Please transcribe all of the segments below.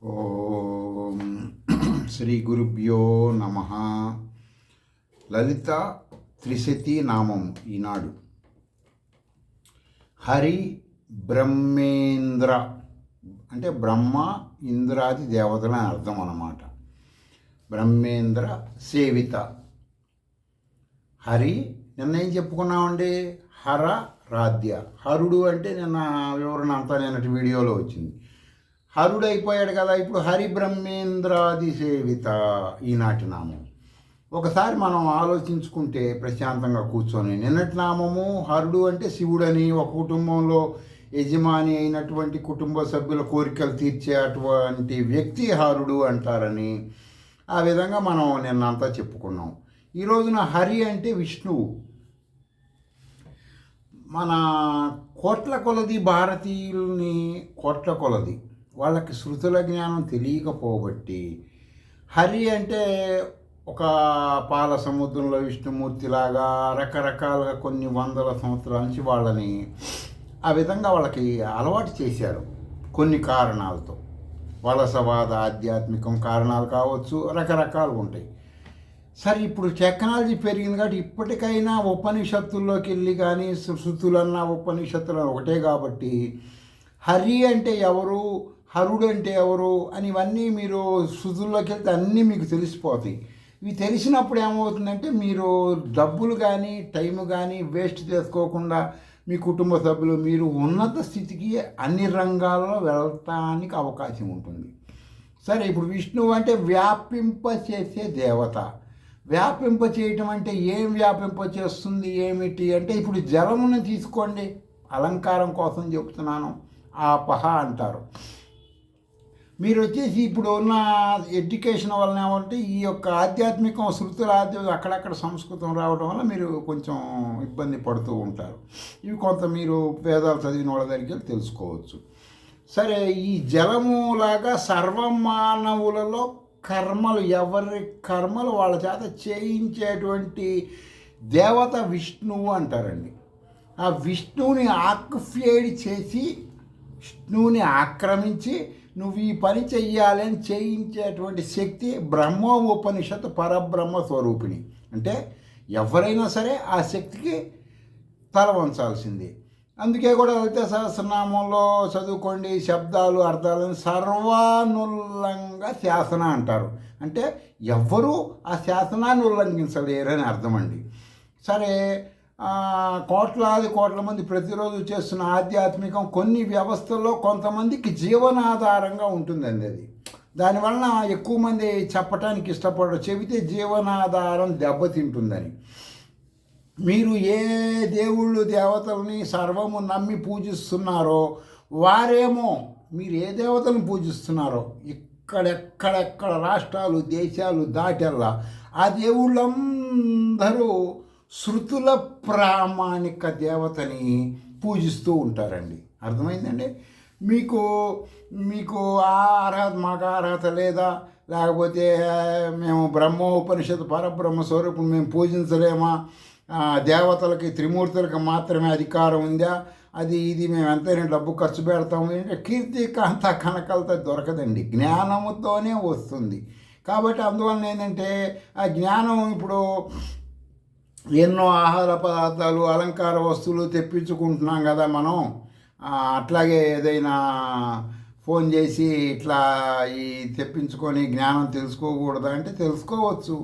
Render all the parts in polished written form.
ఓం శ్రీ గురుభ్యో నమ. లలిత త్రిశతి నామం ఈనాడు. హరి బ్రహ్మేంద్ర అంటే బ్రహ్మ ఇంద్రాది దేవతల అని అర్థం అన్నమాట. బ్రహ్మేంద్ర సేవిత. హరి నిన్న ఏం చెప్పుకున్నామండి? హర రాధ్య. హరుడు అంటే నిన్న వివరణ అంతా నిన్నటి వీడియోలో వచ్చింది. హరుడు అయిపోయాడు కదా, ఇప్పుడు హరి బ్రహ్మేంద్రాది సేవిత ఈనాటి నామం. ఒకసారి మనం ఆలోచించుకుంటే ప్రశాంతంగా కూర్చొని, నిన్నటి నామము హరుడు అంటే శివుడని, ఒక కుటుంబంలో యజమాని అయినటువంటి కుటుంబ సభ్యుల కోరికలు తీర్చే అటువంటి వ్యక్తి హరుడు అంటారని, ఆ విధంగా మనం నిన్నంతా చెప్పుకున్నాం. ఈ రోజున హరి అంటే విష్ణువు. మన కోట్ల కొలది భారతీయుల్ని, కోట్ల కొలది వాళ్ళకి శృతుల జ్ఞానం తెలియకపోబట్టి హరి అంటే ఒక పాల సముద్రంలో విష్ణుమూర్తిలాగా రకరకాలుగా కొన్ని వందల సంవత్సరాల నుంచి వాళ్ళని ఆ విధంగా వాళ్ళకి అలవాటు చేశారు కొన్ని కారణాలతో. వలసవాద ఆధ్యాత్మికం కారణాలు కావచ్చు, రకరకాలు ఉంటాయి. సరే, ఇప్పుడు టెక్నాలజీ పెరిగింది కాబట్టి ఇప్పటికైనా ఉపనిషత్తుల్లోకి వెళ్ళి కానీ శృతులన్నా ఉపనిషత్తులు ఒకటే కాబట్టి హరి అంటే ఎవరు, హరుడు అంటే ఎవరు అని ఇవన్నీ మీరు శృతుల్లోకి వెళ్తే అన్నీ మీకు తెలిసిపోతాయి. ఇవి తెలిసినప్పుడు ఏమవుతుందంటే మీరు డబ్బులు కానీ టైం కానీ వేస్ట్ చేసుకోకుండా మీ కుటుంబ సభ్యులు మీరు ఉన్నత స్థితికి అన్ని రంగాల్లో వెళ్ళటానికి అవకాశం ఉంటుంది. సరే, ఇప్పుడు విష్ణువు అంటే వ్యాపింప చేసే దేవత. వ్యాపింప చేయటం అంటే ఏం వ్యాపింప చేస్తుంది ఏమిటి అంటే, ఇప్పుడు జలమును తీసుకోండి, అలంకారం కోసం చెప్తున్నాను, ఆపహ అంటారు. మీరు వచ్చేసి ఇప్పుడు ఉన్న ఎడ్యుకేషన్ వలన ఏమంటే ఈ యొక్క ఆధ్యాత్మికం శృతుల అక్కడక్కడ సంస్కృతం రావడం వల్ల మీరు కొంచెం ఇబ్బంది పడుతూ ఉంటారు. ఇవి కొంత మీరు వేదాలు చదివిన వాళ్ళ దగ్గరికి తెలుసుకోవచ్చు. సరే, ఈ జలములాగా సర్వమానవులలో కర్మలు, ఎవరి కర్మలు వాళ్ళ చేత చేయించేటువంటి దేవత విష్ణువు అంటారండి. ఆ విష్ణువుని ఆక్యుపైడ్ చేసి, విష్ణువుని ఆక్రమించి నువ్వు ఈ పని చెయ్యాలని చేయించేటువంటి శక్తి బ్రహ్మోపనిషత్తు పరబ్రహ్మ స్వరూపిణి. అంటే ఎవరైనా సరే ఆ శక్తికి తల వంచాల్సిందే. అందుకే కూడా లలిత సహస్రనామంలో చదువుకోండి, శబ్దాలు అర్థాలను సర్వానుల్లంఘ శాసన అంటారు. అంటే ఎవ్వరూ ఆ శాసనాన్ని ఉల్లంఘించలేరని అర్థమండి. సరే, కోట్ల మంది ప్రతిరోజు చేస్తున్న ఆధ్యాత్మికం కొన్ని వ్యవస్థల్లో కొంతమందికి జీవనాధారంగా ఉంటుందండి. అది దానివలన ఎక్కువ మంది చెప్పటానికి ఇష్టపడరు, చెబితే జీవనాధారం దెబ్బతింటుందని. మీరు ఏ దేవుళ్ళు దేవతల్ని సర్వము నమ్మి పూజిస్తున్నారో వారేమో, మీరు ఏ దేవతలను పూజిస్తున్నారో ఎక్కడెక్కడెక్కడ రాష్ట్రాలు దేశాలు దాటెల్లా ఆ దేవుళ్ళందరూ శృతుల ప్రామాణిక దేవతని పూజిస్తూ ఉంటారండి. అర్థమైందండి? మీకు మీకు ఆ అర్హత, మాకు అర్హత లేదా, లేకపోతే మేము బ్రహ్మోపనిషత్తు పరబ్రహ్మ స్వరూపులు మేము పూజించలేమా, దేవతలకి త్రిమూర్తులకి మాత్రమే అధికారం ఉందా, అది ఇది మేము ఎంతైనా డబ్బు ఖర్చు పెడతాము అంటే కీర్తి కాంత కనకలతో దొరకదండి, జ్ఞానముతోనే వస్తుంది. కాబట్టి అందువలన ఏంటంటే ఆ జ్ఞానం, ఇప్పుడు ఎన్నో ఆహార పదార్థాలు అలంకార వస్తువులు తెప్పించుకుంటున్నాం కదా మనం. అట్లాగే ఏదైనా ఫోన్ చేసి ఇట్లా ఈ తెప్పించుకొని జ్ఞానం తెలుసుకోకూడదా అంటే తెలుసుకోవచ్చు.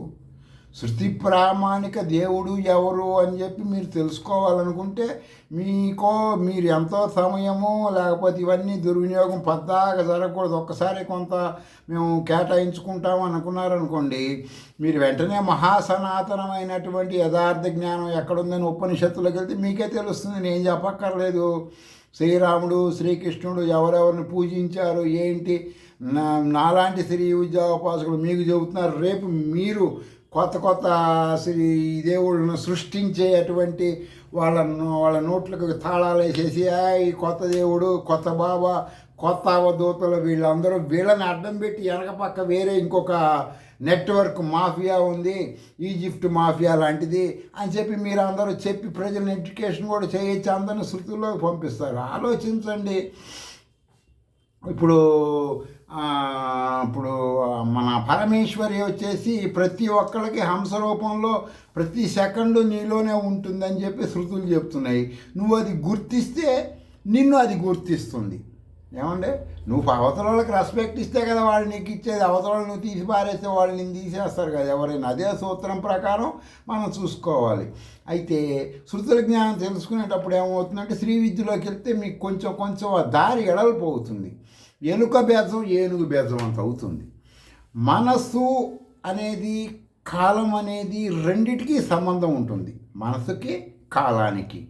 శృతి ప్రామాణిక దేవుడు ఎవరు అని చెప్పి మీరు తెలుసుకోవాలనుకుంటే మీరు ఎంతో సమయము, లేకపోతే ఇవన్నీ దుర్వినియోగం పద్దాగా జరగకూడదు, ఒక్కసారి కొంత మేము కేటాయించుకుంటాము అనుకున్నారనుకోండి, మీరు వెంటనే మహాసనాతనమైనటువంటి యథార్థ జ్ఞానం ఎక్కడుందని ఉపనిషత్తులకు వెళ్తే మీకే తెలుస్తుంది, నేను చెప్పక్కర్లేదు. శ్రీరాముడు శ్రీకృష్ణుడు ఎవరెవరిని పూజించారు ఏంటి, నాలాంటి శ్రీ విద్యోపాసకులు మీకు చెబుతున్నారు. రేపు మీరు కొత్త కొత్త శ్రీ దేవుళ్ళను సృష్టించే అటువంటి వాళ్ళ నోట్లకు తాళాలు వేసేసి ఈ కొత్త దేవుడు, కొత్త బాబా, కొత్త అవధూతలు వీళ్ళందరూ వీళ్ళని అడ్డం పెట్టి వెనక పక్క వేరే ఇంకొక నెట్వర్క్ మాఫియా ఉంది, ఈజిప్ట్ మాఫియా లాంటిది అని చెప్పి మీరు అందరూ చెప్పి ప్రజలను ఎడ్యుకేషన్ కూడా చేయొచ్చు, అందరిని శృతుల్లోకి పంపిస్తారు. ఆలోచించండి. ఇప్పుడు పరమేశ్వరి వచ్చేసి ప్రతి ఒక్కరికి హంస రూపంలో ప్రతి సెకండు నీలోనే ఉంటుందని చెప్పి శృతులు చెప్తున్నాయి. నువ్వు అది గుర్తిస్తే నిన్ను అది గుర్తిస్తుంది. ఏమంటే నువ్వు అవతల వాళ్ళకి రెస్పెక్ట్ ఇస్తే కదా వాళ్ళు నీకు ఇచ్చేది. అవతల వాళ్ళు నువ్వు తీసి పారేస్తే వాళ్ళు నేను తీసేస్తారు కదా ఎవరైనా. అదే సూత్రం ప్రకారం మనం చూసుకోవాలి. అయితే శృతుల జ్ఞానం తెలుసుకునేటప్పుడు ఏమవుతుందంటే శ్రీ విద్యలోకి వెళ్తే మీకు కొంచెం ఆ దారి ఎడల్పు అవుతుంది. ఎలుక బేజం ఏనుగు బేజం అంత అవుతుంది. మనస్సు అనేది కాలం అనేది రెండిటికి సంబంధం ఉంటుంది. మనసుకి కాలానికి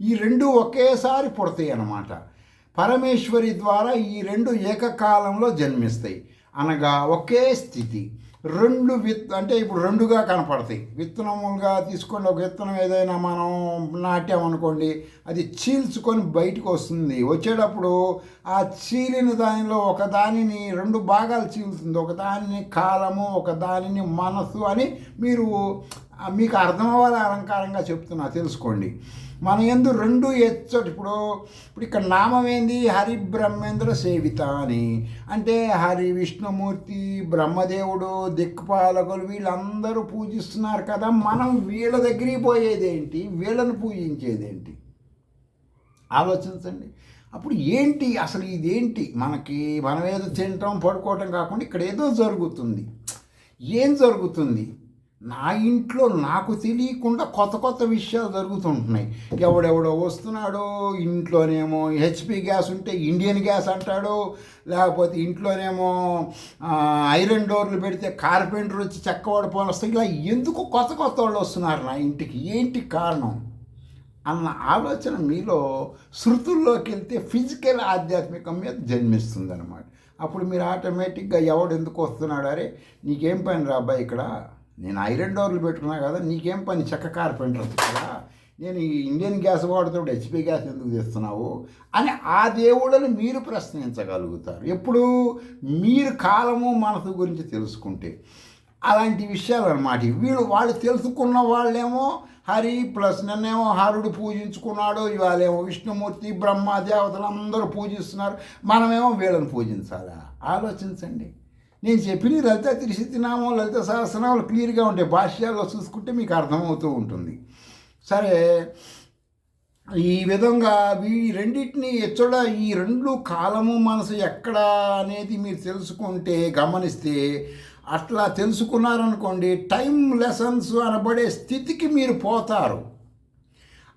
ఈ రెండు ఒకేసారి పుడతాయి అన్నమాట. పరమేశ్వరి ద్వారా ఈ రెండు ఏకకాలంలో జన్మిస్తాయి. అనగా ఒకే స్థితి రెండు అంటే ఇప్పుడు రెండుగా కనపడతాయి. విత్తనములుగా తీసుకోండి. ఒక విత్తనం ఏదైనా మనం నాట్యామనుకోండి, అది చీల్చుకొని బయటకు వస్తుంది. వచ్చేటప్పుడు ఆ చీలిన దానిలో ఒక దానిని రెండు భాగాలు చీలుతుంది. ఒక దానిని కాలము, ఒక దానిని మనసు అని మీకు అర్థం అవ్వాలి అలంకారంగా చెప్తున్నా, తెలుసుకోండి. మన యందు రెండు ఎచ్చటి ఇప్పుడు ఇక్కడ నామం ఏంది? హరి బ్రహ్మేంద్ర సేవిత అని. అంటే హరి విష్ణుమూర్తి బ్రహ్మదేవుడు దిక్పాలకులు వీళ్ళందరూ పూజిస్తున్నారు కదా. మనం వీళ్ళ దగ్గరికి పోయేదేంటి? వీళ్ళని పూజించేదేంటి? ఆలోచించండి. అప్పుడు ఏంటి అసలు ఇదేంటి? మనం ఏదో తినటం పడుకోవటం కాకుండా ఇక్కడ ఏదో జరుగుతుంది. ఏం జరుగుతుంది? నా ఇంట్లో నాకు తెలియకుండా కొత్త విషయాలు జరుగుతుంటున్నాయి. ఎవడెవడో వస్తున్నాడో, ఇంట్లోనేమో హెచ్పి గ్యాస్ ఉంటే ఇండియన్ గ్యాస్ అంటాడు, లేకపోతే ఇంట్లోనేమో ఐరన్ డోర్లు పెడితే కార్పెంటర్ వచ్చి చెక్కవాడు పోని వస్తాయి. ఇలా ఎందుకు కొత్త వాళ్ళు వస్తున్నారు నా ఇంటికి? ఏంటి కారణం అన్న ఆలోచన మీలో శృతుల్లోకి వెళ్తే ఫిజికల్ ఆధ్యాత్మికం మీద జన్మిస్తుంది అన్నమాట. అప్పుడు మీరు ఆటోమేటిక్గా ఎవడు ఎందుకు వస్తున్నాడు, అరే నీకేం పని రా అబ్బాయి, ఇక్కడ నేను ఐరన్ డోర్లు పెట్టుకున్నా కదా, నీకేం పని చెక్క కార్పెంటర్ కదా, నేను ఈ ఇండియన్ గ్యాస్ వాడుతాడు హెచ్పి గ్యాస్ ఎందుకు తెస్తున్నావు అని ఆ దేవుళ్ళని మీరు ప్రశ్నించగలుగుతారు. ఎప్పుడు మీరు కాలము మనసు గురించి తెలుసుకుంటే. అలాంటి విషయాలు అన్నమాట. వాళ్ళు తెలుసుకున్న వాళ్ళేమో హరి ప్లస్ నన్నేమో హరుడు పూజించుకున్నాడు, ఇవాళేమో విష్ణుమూర్తి బ్రహ్మ దేవతలు అందరూ పూజిస్తున్నారు, మనమేమో వీళ్ళని పూజించాలా? ఆలోచించండి. నేను చెప్పిన లలిత త్రిశతినామం లలిత సహస్రనామాలు క్లియర్గా ఉంటాయి. భాష్యాల్లో చూసుకుంటే మీకు అర్థమవుతూ ఉంటుంది. సరే, ఈ విధంగా రెండింటిని ఎచ్చోడ ఈ రెండు కాలము మనసు ఎక్కడ అనేది మీరు తెలుసుకుంటే గమనిస్తే, అట్లా తెలుసుకున్నారనుకోండి, టైం లెసన్స్ అనబడే స్థితికి మీరు పోతారు.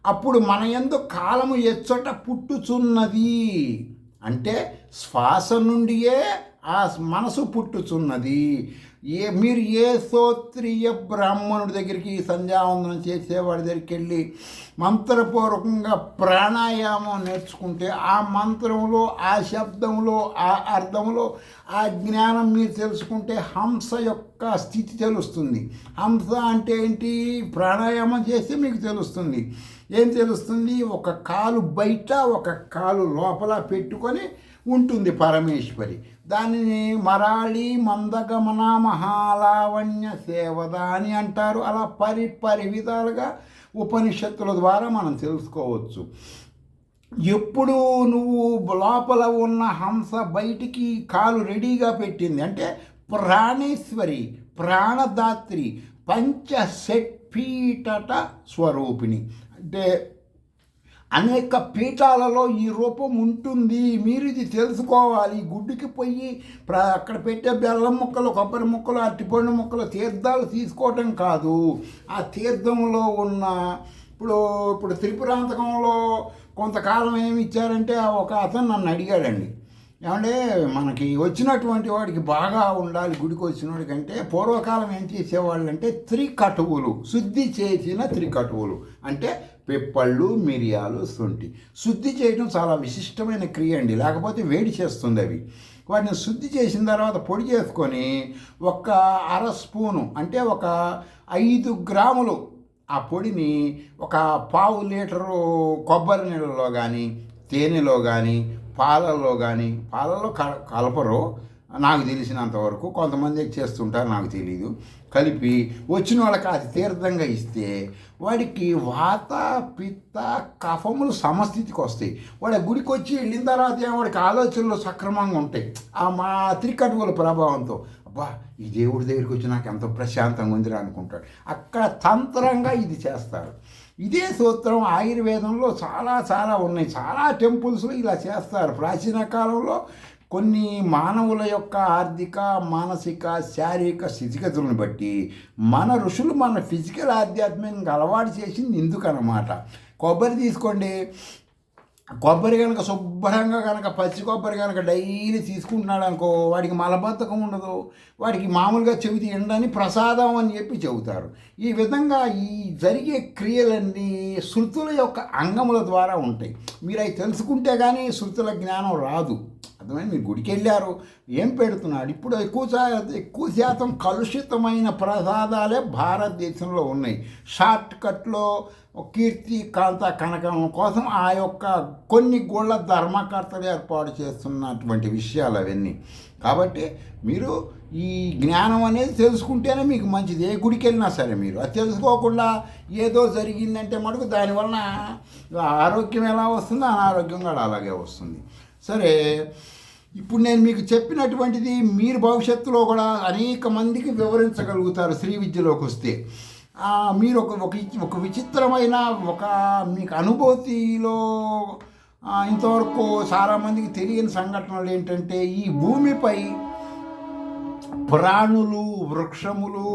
అప్పుడు మన యందు కాలము ఎచ్చట పుట్టుచున్నది అంటే శ్వాస నుండియే ఆ మనసు పుట్టుచున్నది. మీరు ఏ శ్రోత్రియ బ్రాహ్మణుడి దగ్గరికి సంధ్యావందనం చేసేవాడి దగ్గరికి వెళ్ళి మంత్రపూర్వకంగా ప్రాణాయామం నేర్చుకుంటే ఆ మంత్రంలో, ఆ శబ్దంలో, ఆ అర్థంలో ఆ జ్ఞానం మీరు తెలుసుకుంటే హంస యొక్క స్థితి తెలుస్తుంది. హంస అంటే ఏంటి? ప్రాణాయామం చేస్తే మీకు తెలుస్తుంది. ఏం తెలుస్తుంది? ఒక కాలు బయట ఒక కాలు లోపల పెట్టుకొని ఉంటుంది పరమేశ్వరి. దానిని మరాళి మందగమన మహాలావణ్య సేవద అని అంటారు. అలా పరి విధాలుగా ఉపనిషత్తుల ద్వారా మనం తెలుసుకోవచ్చు. ఎప్పుడు నువ్వు లోపల ఉన్న హంస బయటికి కాలు రెడీగా పెట్టింది అంటే ప్రాణేశ్వరి, ప్రాణదాత్రి, పంచశట్పీఠట స్వరూపిణి. అంటే అనేక పీఠాలలో ఈ రూపం ఉంటుంది. మీరు ఇది తెలుసుకోవాలి. గుడ్డుకి పోయి అక్కడ పెట్టే బెల్లం ముక్కలు, కొబ్బరి ముక్కలు, అరటిపండు ముక్కలు తీర్థాలు తీసుకోవటం కాదు. ఆ తీర్థంలో ఉన్న ఇప్పుడు త్రిపురాంతకంలో కొంతకాలం ఏమి ఇచ్చారంటే ఒక అతను నన్ను అడిగాడండి, ఏమంటే మనకి వచ్చినటువంటి వాడికి బాగా ఉండాలి, గుడికి వచ్చిన వాడికంటే పూర్వకాలం ఏం చేసేవాళ్ళు అంటే త్రికటువులు, శుద్ధి చేసిన త్రికటువులు అంటే పిప్పళ్ళు, మిరియాలు, శొంఠి. శుద్ధి చేయడం చాలా విశిష్టమైన క్రియ అండి, లేకపోతే వేడి చేస్తుంది అవి. వాటిని శుద్ధి చేసిన తర్వాత పొడి చేసుకొని ఒక అర స్పూను అంటే ఒక 5 గ్రాములు ఆ పొడిని ఒక పావు లీటరు కొబ్బరి నీళ్ళలో కానీ, తేనెలో కానీ, పాలల్లో కానీ, పాలల్లో కలపరు నాకు తెలిసినంతవరకు, కొంతమంది చేస్తుంటారు నాకు తెలీదు, కలిపి వచ్చిన వాళ్ళకి అది తీర్థంగా ఇస్తే వాడికి వాత పిత్త కఫములు సమస్థితికి వస్తాయి. వాడి గుడికి వచ్చి వెళ్ళిన తర్వాత వాడికి ఆలోచనలు సక్రమంగా ఉంటాయి. ఆ మా త్రికటువుల ప్రభావంతో అబ్బా ఈ దేవుడి దగ్గరికి వచ్చి నాకు ఎంతో ప్రశాంతంగా ఉందిరా అనుకుంటాడు. అక్కడ తంత్రంగా ఇది చేస్తారు. ఇదే సూత్రం ఆయుర్వేదంలో చాలా చాలా ఉన్నాయి. చాలా టెంపుల్స్లో ఇలా చేస్తారు. ప్రాచీన కాలంలో కొన్ని మానవుల యొక్క ఆర్థిక, మానసిక, శారీరక స్థితిగతులను బట్టి మన ఋషులు మన ఫిజికల్ ఆధ్యాత్మికంగా అలవాటు చేసింది ఎందుకనమాట. కొబ్బరి తీసుకోండి, కొబ్బరి కనుక శుభ్రంగా కనుక పచ్చి కొబ్బరి కనుక డైలీ తీసుకుంటున్నాడు అనుకో, వాడికి మలబద్ధకం ఉండదు. వాడికి మామూలుగా చెబితే ఎండని ప్రసాదం అని చెప్పి చెబుతారు. ఈ విధంగా ఈ జరిగే క్రియలన్నీ శృతుల యొక్క అంగముల ద్వారా ఉంటాయి. మీరు అవి తెలుసుకుంటే కానీ శృతుల జ్ఞానం రాదు. అర్థమైంది? మీరు గుడికి వెళ్ళారు, ఏం పెడుతున్నాడు? ఇప్పుడు ఎక్కువ శాతం కలుషితమైన ప్రసాదాలే భారతదేశంలో ఉన్నాయి. షార్ట్ కట్లో కీర్తి కాంత కనకం కోసం ఆ యొక్క కొన్ని గుళ్ళ ధర్మకర్తలు ఏర్పాటు చేస్తున్నటువంటి విషయాలు అవన్నీ. కాబట్టి మీరు ఈ జ్ఞానం అనేది తెలుసుకుంటేనే మీకు మంచిది. ఏ గుడికి వెళ్ళినా సరే మీరు అది తెలుసుకోకుండా ఏదో జరిగిందంటే మటుకు దానివల్ల ఆరోగ్యం ఎలా వస్తుందో అనారోగ్యం కూడా అలాగే వస్తుంది. సరే, ఇప్పుడు నేను మీకు చెప్పినటువంటిది మీరు భవిష్యత్తులో కూడా అనేక మందికి వివరించగలుగుతారు శ్రీ విద్యలోకి వస్తే. మీరు ఒక విచిత్రమైన మీకు అనుభూతిలో ఇంతవరకు చాలామందికి తెలియని సంఘటనలు ఏంటంటే, ఈ భూమిపై ప్రాణులు, వృక్షములు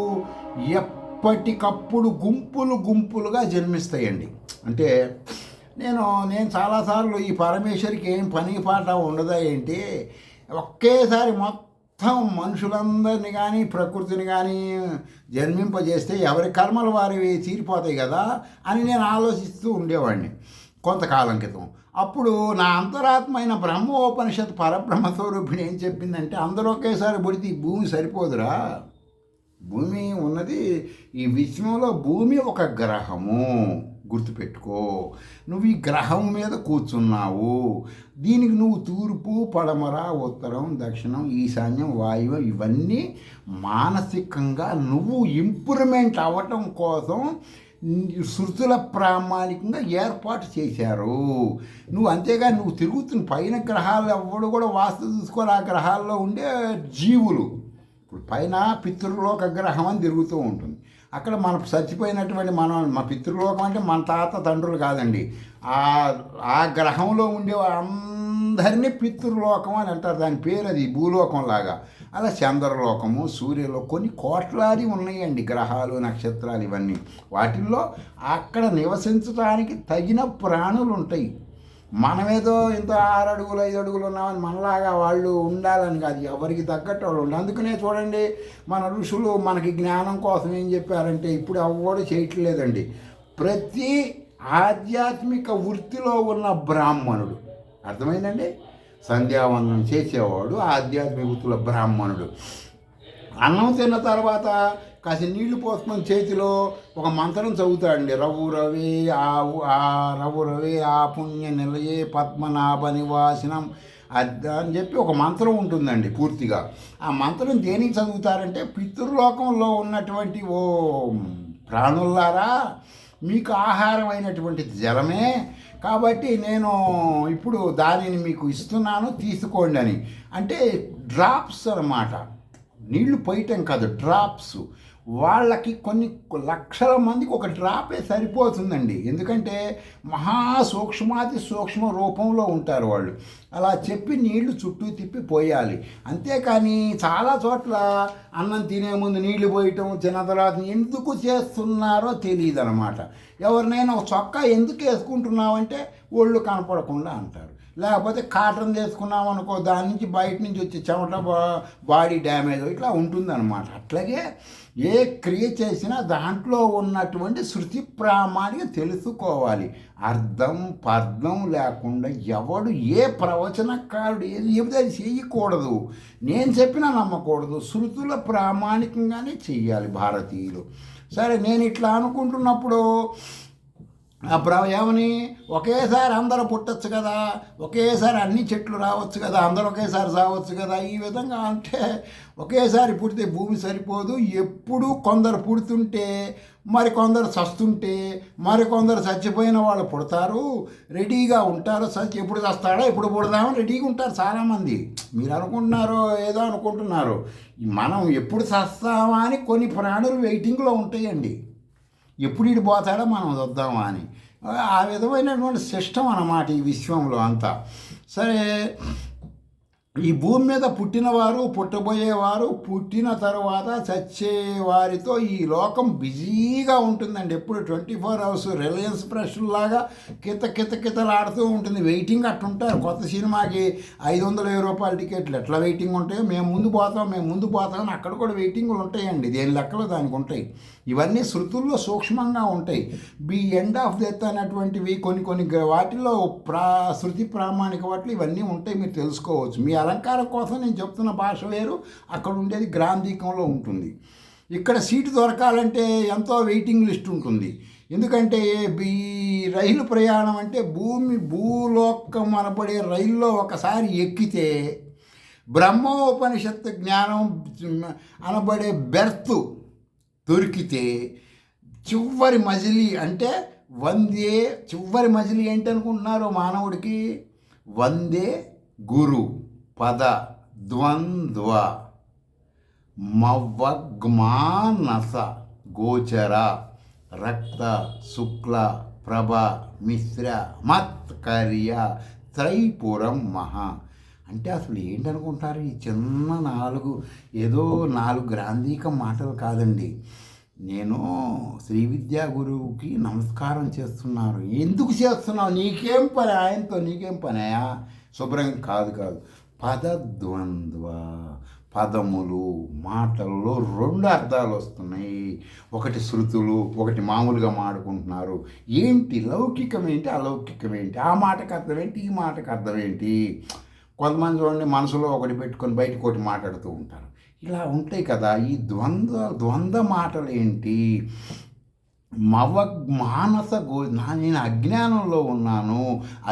ఎప్పటికప్పుడు గుంపులుగా జన్మిస్తాయండి. అంటే నేను చాలాసార్లు ఈ పరమేశ్వరికి ఏం పని పాట ఉండదా ఏంటి, ఒకేసారి మొత్తం మనుషులందరినీ కానీ ప్రకృతిని కానీ జన్మింపజేస్తే ఎవరి కర్మలు వారివి తీరిపోతాయి కదా అని నేను ఆలోచిస్తూ ఉండేవాడిని కొంతకాలం క్రితం. అప్పుడు నా అంతరాత్మైన బ్రహ్మోపనిషత్ పరబ్రహ్మ స్వరూపిణి ఏం చెప్పిందంటే, అందరూ ఒకేసారి పుడితే ఈ భూమి సరిపోదురా. భూమి ఉన్నది ఈ విశ్వంలో, భూమి ఒక గ్రహము, గుర్తుపెట్టుకో. నువ్వు ఈ గ్రహం మీద కూర్చున్నావు. దీనికి నువ్వు తూర్పు, పడమర, ఉత్తరం, దక్షిణం, ఈశాన్యం, వాయువు ఇవన్నీ మానసికంగా నువ్వు ఇంప్రూవ్మెంట్ అవ్వటం కోసం శృతుల ప్రామాణికంగా ఏర్పాటు చేశారు. నువ్వు అంతేగా నువ్వు తిరుగుతున్న పైన గ్రహాలు ఎవడు కూడా వాస్తు చూసుకోవాలి. ఆ గ్రహాల్లో ఉండే జీవులు ఇప్పుడు పైన పితృలోక గ్రహం అని తిరుగుతూ ఉంటుంది. అక్కడ మనం చచ్చిపోయినటువంటి మా పితృలోకం అంటే మన తాత తండ్రులు కాదండి, ఆ గ్రహంలో ఉండే అందరినీ పితృలోకం అని అంటారు. దాని పేరు అది భూలోకం లాగా. అలా చంద్రలోకము, సూర్యలోకం, కొన్ని కోట్లాది ఉన్నాయండి గ్రహాలు, నక్షత్రాలు ఇవన్నీ. వాటిల్లో అక్కడ నివసించడానికి తగిన ప్రాణులు ఉంటాయి. మనమేదో ఇంత 6 అడుగులు 5 అడుగులు ఉన్నామని మనలాగా వాళ్ళు ఉండాలని కాదు, ఎవరికి తగ్గట్టు వాళ్ళు ఉండాలి. అందుకనే చూడండి, మన ఋషులు మనకి జ్ఞానం కోసం ఏం చెప్పారంటే, ఇప్పుడు ఎవరు చేయట్లేదండి. ప్రతి ఆధ్యాత్మిక వృత్తిలో ఉన్న బ్రాహ్మణుడు, అర్థమైందండి, సంధ్యావందనం చేసేవాడు ఆధ్యాత్మిక వృత్తిలో బ్రాహ్మణుడు. అన్నం తిన్న తర్వాత కాసి నీళ్లు పోసుకొని చేతిలో ఒక మంత్రం చదువుతాడండి. రవు రవి ఆ పుణ్య నిలయే పద్మనాభ నివాసినం అని చెప్పి ఒక మంత్రం ఉంటుందండి పూర్తిగా. ఆ మంత్రం దేనికి చదువుతారంటే, పితృలోకంలో ఉన్నటువంటి ఓ ప్రాణుల్లారా, మీకు ఆహారం అయినటువంటి జలమే, కాబట్టి నేను ఇప్పుడు దానిని మీకు ఇస్తున్నాను, తీసుకోండి అని. అంటే డ్రాప్స్ అన్నమాట, నీళ్లు పోయటం కాదు, డ్రాప్స్. వాళ్ళకి కొన్ని లక్షల మందికి ఒక డ్రాపే సరిపోతుందండి. ఎందుకంటే సూక్ష్మాతి సూక్ష్మ రూపంలో ఉంటారు వాళ్ళు. అలా చెప్పి నీళ్లు చుట్టూ తిప్పి పోయాలి. అంతేకాని చాలా చోట్ల అన్నం తినే ముందు నీళ్లు పోయటం, తిన్న తర్వాత ఎందుకు చేస్తున్నారో తెలియదు అనమాట. ఎవరినైనా ఒక చొక్కా ఎందుకు వేసుకుంటున్నావంటే ఒళ్ళు కనపడకుండా అంటారు. లేకపోతే కాటన్ తీసుకున్నాం అనుకో, దాని నుంచి బయట నుంచి వచ్చే చెమట బాడీ డ్యామేజ్ ఇట్లా ఉంటుందన్నమాట. అట్లాగే ఏ క్రియ చేసినా దాంట్లో ఉన్నటువంటి శృతి ప్రామాణిక తెలుసుకోవాలి. అర్థం పర్థం లేకుండా ఎవడు ఏ ప్రవచనకారుడు ఏది చెబితే అది చేయకూడదు. నేను చెప్పినా నమ్మకూడదు. శృతుల ప్రామాణికంగానే చెయ్యాలి భారతీయులు. సరే, నేను ఇట్లా అనుకుంటున్నప్పుడు ఏమని ఒకేసారి అందరూ పుట్టచ్చు కదా, ఒకేసారి అన్ని చెట్లు రావచ్చు కదా, అందరూ ఒకేసారి రావచ్చు కదా, ఈ విధంగా అంటే ఒకేసారి పుడితే భూమి సరిపోదు. ఎప్పుడు కొందరు పుడుతుంటే మరి కొందరు చస్తుంటే మరి కొందరు చచ్చిపోయిన వాళ్ళు పుడతారు, రెడీగా ఉంటారు. ఎప్పుడు చస్తాడో ఎప్పుడు పుడదామని రెడీగా ఉంటారు చాలామంది. మీరు అనుకుంటున్నారో ఏదో అనుకుంటున్నారు, మనం ఎప్పుడు చస్తామా అని కొన్ని ప్రాణులు వెయిటింగ్లో ఉంటాయండి. ఎప్పుడు ఇటు పోతాడో మనం చూద్దామా అని. ఆ విధమైనటువంటి సిస్టమ్ అన్నమాట ఈ విశ్వంలో అంతా. సరే, ఈ భూమి మీద పుట్టినవారు, పుట్టబోయేవారు, పుట్టిన తర్వాత చచ్చేవారితో ఈ లోకం బిజీగా ఉంటుందండి. ఎప్పుడు 24 అవర్స్ రిలయన్స్ ఫ్రెష్లాగా కితలాడుతూ ఉంటుంది. వెయిటింగ్ అట్టుంటారు. కొత్త సినిమాకి 520 రూపాయల టికెట్లు ఎట్లా వెయిటింగ్ ఉంటాయో, మేము ముందు పోతాం అని అక్కడ కూడా వెయిటింగ్లు ఉంటాయండి. దేని లెక్కలో దానికి ఉంటాయి. ఇవన్నీ శృతుల్లో సూక్ష్మంగా ఉంటాయి. ఎండ్ ఆఫ్ డెత్ అనేటువంటివి కొన్ని వాటిల్లో శృతి ప్రామాణిక వాటిలో ఇవన్నీ ఉంటాయి. మీరు తెలుసుకోవచ్చు. మీ అలంకారం కోసం నేను చెప్తున్న భాష వేరు, అక్కడ ఉండేది గ్రాంధికంలో ఉంటుంది. ఇక్కడ సీటు దొరకాలంటే ఎంతో వెయిటింగ్ లిస్ట్ ఉంటుంది. ఎందుకంటే ఈ రైలు ప్రయాణం అంటే భూలోకం అనబడే రైల్లో ఒకసారి ఎక్కితే బ్రహ్మోపనిషత్తు జ్ఞానం అనబడే బెర్త్ దొరికితే చివరి మజిలీ అంటే చివరి మజిలీ ఏంటి అనుకుంటున్నారు మానవుడికి? వందే గురు పద ద్వంద్వ మవగ్మానస గోచర రక్త శుక్ల ప్రభ మిశ్ర మత్కర్య త్రైపురం మహా అంటే అసలు ఏంటనుకుంటారు? ఈ చిన్న ఏదో 4 గ్రాంధిక మాటలు కాదండి. నేను శ్రీ విద్యా గురువుకి నమస్కారం చేస్తున్నాను. ఎందుకు చేస్తున్నావు? నీకేం పని ఆయనతో? నీకేం పనయా? శుభ్రంగా కాదు. పదద్వంద్వ, పదములు మాటల్లో 2 అర్థాలు వస్తున్నాయి. ఒకటి శృతులు, ఒకటి మామూలుగా మాడుకుంటున్నారు. ఏంటి లౌకికం ఏంటి, అలౌకికం ఏంటి? ఆ మాటకు అర్థం ఏంటి, ఈ మాటకు అర్థం ఏంటి? కొంతమంది చూడండి, మనసులో ఒకటి పెట్టుకొని బయటకు ఒకటి మాట్లాడుతూ ఉంటారు. ఇలా ఉంటాయి కదా ఈ ద్వంద్వ మాటలు ఏంటి? మానస నేను అజ్ఞానంలో ఉన్నాను,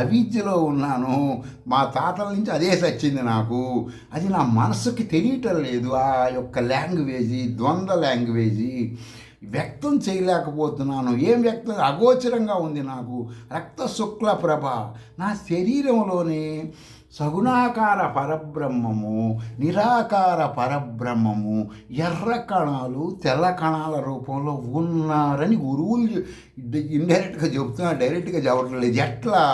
అవిద్యలో ఉన్నాను. మా తాతల నుంచి అదే సచ్చింది నాకు. అది నా మనసుకి తెలియటం లేదు. ఆ యొక్క లాంగ్వేజీ, ద్వంద్వ లాంగ్వేజీ వ్యక్తం చేయలేకపోతున్నాను. ఏం వ్యక్తం? అగోచరంగా ఉంది నాకు. రక్త శుక్ల ప్రభ నా శరీరంలోనే సగుణాకార పరబ్రహ్మము, నిరాకార పరబ్రహ్మము, ఎర్ర కణాలు తెల్ల కణాల రూపంలో ఉన్నారని గురువులు ఇండైరెక్ట్గా చెబుతున్నారు, డైరెక్ట్గా చెప్పడం లేదు. ఎట్లా?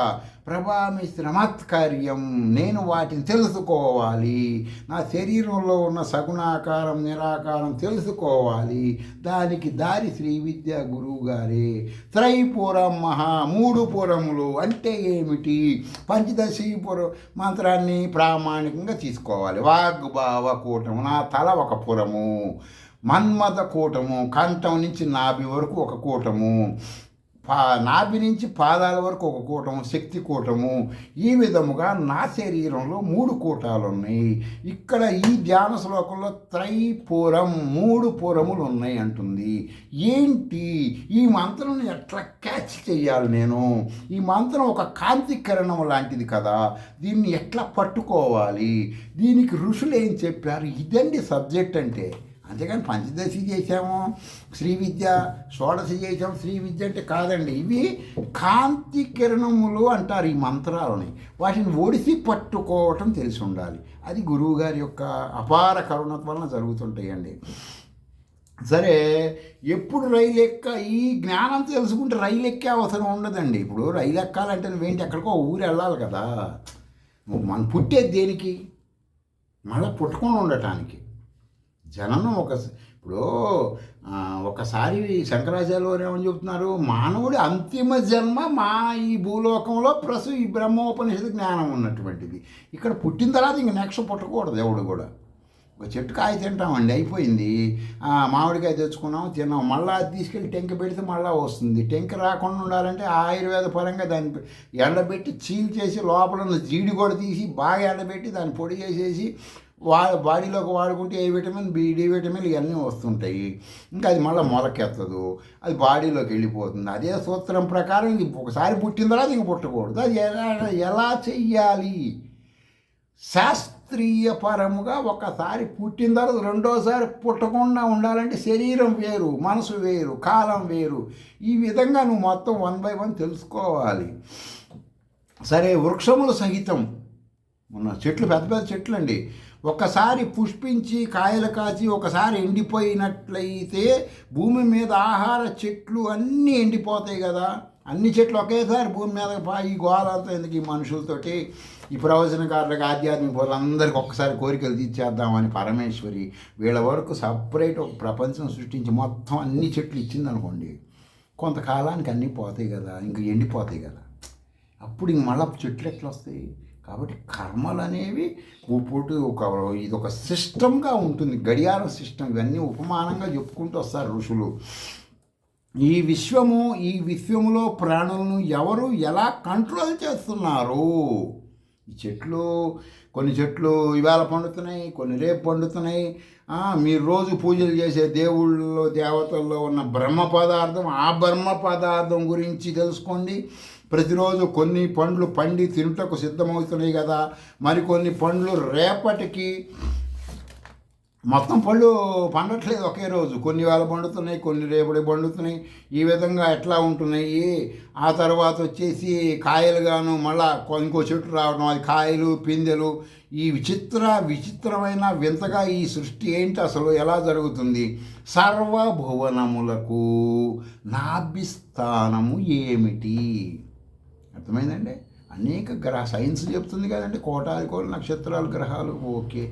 ప్రభామిశ్ర మత్కార్యం, నేను వాటిని తెలుసుకోవాలి. నా శరీరంలో ఉన్న సగుణాకారం నిరాకారం తెలుసుకోవాలి. దానికి దారి శ్రీ విద్యా గురువు గారే. త్రైపురం మహా, 3 పురములు అంటే ఏమిటి? పంచదశీపుర మంత్రాన్ని ప్రామాణికంగా తీసుకోవాలి. వాగ్భావ కూటము, నా తల ఒక పురము. మన్మథ కూటము, కంఠం నుంచి నాభి వరకు ఒక కూటము. నాభి నుంచి పాదాల వరకు ఒక కూటము, శక్తి కూటము. ఈ విధముగా నా శరీరంలో 3 కూటాలు ఉన్నాయి. ఇక్కడ ఈ ధ్యాన శ్లోకంలో త్రైపురం, 3 పురములు ఉన్నాయి అంటుంది. ఏంటి ఈ మంత్రం? ఎట్లా క్యాచ్ చేయాలి నేను? ఈ మంత్రం ఒక కాంతి కిరణం లాంటిది కదా, దీన్ని ఎట్లా పట్టుకోవాలి? దీనికి ఋషులు ఏం చెప్పారు? ఇదండి సబ్జెక్ట్ అంటే. అంతేగాని పంచదశి చేసాము శ్రీ విద్య, షోడశి చేసాము శ్రీ విద్య అంటే కాదండి. ఇవి కాంతి కిరణములు అంటారు ఈ మంత్రాలని. వాటిని ఒడిసి పట్టుకోవటం తెలిసి ఉండాలి. అది గురువుగారి యొక్క అపార కరుణత వలన జరుగుతుంటాయండి. సరే, ఎప్పుడు రైలు ఈ జ్ఞానం తెలుసుకుంటే రైలు ఎక్కే అవసరం ఉండదండి. ఇప్పుడు రైలు ఎక్కాలంటే నువ్వేంటి, ఎక్కడికో ఊరు వెళ్ళాలి కదా. మనం పుట్టేది దేనికి? మళ్ళీ పుట్టకుండా ఉండటానికి. జననం ఇప్పుడు ఒకసారి శంకరాచార్య వారు ఏమని చెబుతున్నారు? మానవుడి అంతిమ జన్మ ఈ భూలోకంలో ఈ బ్రహ్మోపనిషత్తు జ్ఞానం ఉన్నటువంటిది. ఇక్కడ పుట్టిన తర్వాత ఇంక నెక్స్ట్ పుట్టకూడదు ఎవడు కూడా. ఒక చెట్టు కాయ తింటామండి, అయిపోయింది. మామిడికాయ తెచ్చుకున్నాం, తిన్నాం, మళ్ళీ అది తీసుకెళ్ళి టెంక పెడితే మళ్ళీ వస్తుంది. టెంక రాకుండా ఉండాలంటే ఆయుర్వేద పరంగా దాన్ని ఎండబెట్టి చీల్ చేసి లోపల ఉన్న జీడి కూడా తీసి బాగా ఎండబెట్టి దాన్ని పొడి చేసేసి బాడీలోకి వాడుకుంటే ఏ విటమిన్ డి విటమిన్ ఇవన్నీ వస్తుంటాయి. ఇంకా అది మళ్ళీ మొలకెత్తదు, అది బాడీలోకి వెళ్ళిపోతుంది. అదే సూత్రం ప్రకారం ఇది ఒకసారి పుట్టిన తర్వాత ఇంక పుట్టకూడదు. అది ఎలా చెయ్యాలి? శాస్త్రీయ పరముగా ఒకసారి పుట్టిన తర్వాత రెండోసారి పుట్టకుండా ఉండాలంటే శరీరం వేరు, మనసు వేరు, కాలం వేరు. ఈ విధంగా నువ్వు మొత్తం 1 by 1 తెలుసుకోవాలి. సరే, వృక్షములు సహితం ఉన్న చెట్లు పెద్ద పెద్ద చెట్లు అండి, ఒకసారి పుష్పించి కాయలు కాచి ఒకసారి ఎండిపోయినట్లయితే భూమి మీద ఆహార చెట్లు అన్నీ ఎండిపోతాయి కదా. అన్ని చెట్లు ఒకేసారి భూమి మీద ఈ గోళంతా ఎందుకు ఈ మనుషులతోటి, ఈ ప్రవచనకారులకు ఆధ్యాత్మిక వాళ్ళందరికీ ఒక్కసారి కోరికలు తీర్చేద్దామని పరమేశ్వరి వీళ్ళ వరకు సపరేట్ ఒక ప్రపంచం సృష్టించి మొత్తం అన్ని చెట్లు ఇచ్చిందనుకోండి, కొంతకాలానికి అన్నీ పోతాయి కదా, ఇంక ఎండిపోతాయి కదా. అప్పుడు ఇంక మళ్ళీ చెట్లు ఎట్లా వస్తాయి? కాబట్టి కర్మలు అనేవి ఇదొక సిస్టమ్గా ఉంటుంది, గడియారం సిస్టమ్. ఇవన్నీ ఉపమానంగా చెప్పుకుంటూ వస్తారు ఋషులు. ఈ విశ్వములో ప్రాణులను ఎవరు ఎలా కంట్రోల్ చేస్తున్నారు? ఈ చెట్లు, కొన్ని చెట్లు ఇవాళ పండుతున్నాయి, కొన్ని రేపు పండుతున్నాయి. మీరు రోజు పూజలు చేసే దేవుళ్ళు దేవతల్లో ఉన్న బ్రహ్మ పదార్థం, ఆ బ్రహ్మ పదార్థం గురించి తెలుసుకోండి. ప్రతిరోజు కొన్ని పండ్లు పండి తినుటకు సిద్ధమవుతున్నాయి కదా, మరికొన్ని పండ్లు రేపటికి, మొత్తం పళ్ళు పండట్లేదు ఒకే రోజు, కొన్ని వేళ పండుతున్నాయి, కొన్ని రేపటి పండుతున్నాయి. ఈ విధంగా ఎట్లా ఉంటున్నాయి. ఆ తర్వాత వచ్చేసి కాయలుగాను మళ్ళా ఇంకో చెట్టు రావడం, అది కాయలు పిందెలు. ఈ విచిత్రమైన వింతగా ఈ సృష్టి ఏంటి, అసలు ఎలా జరుగుతుంది? సర్వభువనములకు నాభిస్థానము ఏమిటి? అర్థమైందండి? అనేక సైన్స్ చెప్తుంది కదండి, కోటాలు నక్షత్రాలు గ్రహాలు. ఓకే,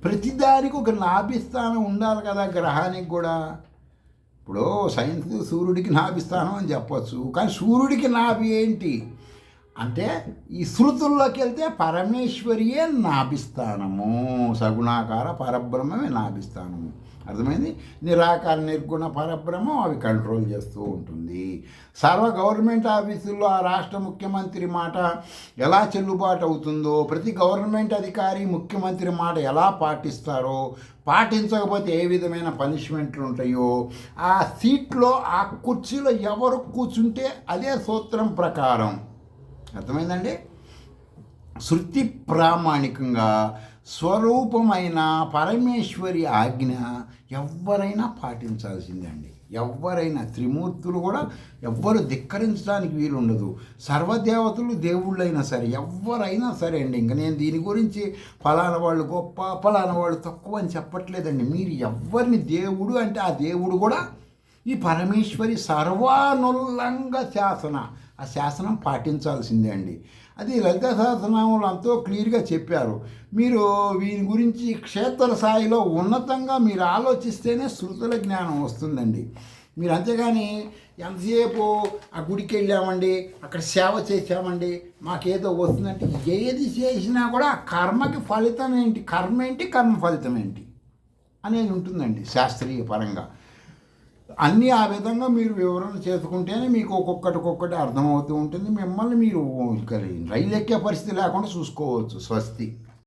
ప్రతిదానికి ఒక నాభిస్థానం ఉండాలి కదా గ్రహానికి కూడా. ఇప్పుడు సైన్స్ సూర్యుడికి నాభిస్థానం అని చెప్పచ్చు, కానీ సూర్యుడికి నాభి ఏంటి అంటే ఈ శృతుల్లోకి వెళ్తే పరమేశ్వరియే నాభిస్థానము, సగుణాకార పరబ్రహ్మమే నాభిస్థానము. అర్థమైంది? నిరాకార నిర్గుణ పరబ్రహ్మం అవి కంట్రోల్ చేస్తూ ఉంటుంది. గవర్నమెంట్ ఆఫీసుల్లో ఆ రాష్ట్ర ముఖ్యమంత్రి మాట ఎలా చెల్లుబాటు అవుతుందో, ప్రతి గవర్నమెంట్ అధికారి ముఖ్యమంత్రి మాట ఎలా పాటిస్తారో, పాటించకపోతే ఏ విధమైన పనిష్మెంట్లు ఉంటాయో, ఆ సీట్లో ఆ కుర్చీలో ఎవరు కూర్చుంటే అదే సూత్రం ప్రకారం. అర్థమైందండి? శృతి ప్రామాణికంగా స్వరూపమైన పరమేశ్వరి ఆజ్ఞ ఎవరైనా పాటించాల్సిందే అండి. ఎవరైనా, త్రిమూర్తులు కూడా ఎవ్వరు ధిక్కరించడానికి వీలుండదు. సర్వదేవతలు దేవుళ్ళైనా సరే, ఎవరైనా సరే అండి. ఇంక నేను దీని గురించి ఫలానా వాళ్ళు గొప్ప, ఫలానా వాళ్ళు తక్కువ అని చెప్పట్లేదండి. మీరు ఎవరిని దేవుడు అంటే ఆ దేవుడు కూడా ఈ పరమేశ్వరి సర్వానుల్లంఘ శాసన, ఆ శాసనం పాటించాల్సిందే అండి. అది లలిత సహస్రనామంలో ఎంతో క్లియర్గా చెప్పారు. మీరు వీని గురించి క్షేత్ర స్థాయిలో ఉన్నతంగా మీరు ఆలోచిస్తేనే శృతుల జ్ఞానం వస్తుందండి. మీరు అంతేగాని ఎంతసేపు ఆ గుడికి వెళ్ళామండి, అక్కడ సేవ చేసామండి, మాకేదో వస్తుందంటే ఏది చేసినా కూడా కర్మకి ఫలితం ఏంటి, కర్మ ఏంటి, కర్మ ఫలితం ఏంటి అనేది ఉంటుందండి శాస్త్రీయ పరంగా. అన్నీ ఆ విధంగా మీరు వివరణ చేసుకుంటేనే మీకు ఒక్కొక్కటి అర్థమవుతూ ఉంటుంది. మిమ్మల్ని మీరు రైలు ఎక్కే పరిస్థితి లేకుండా చూసుకోవచ్చు. స్వస్తి.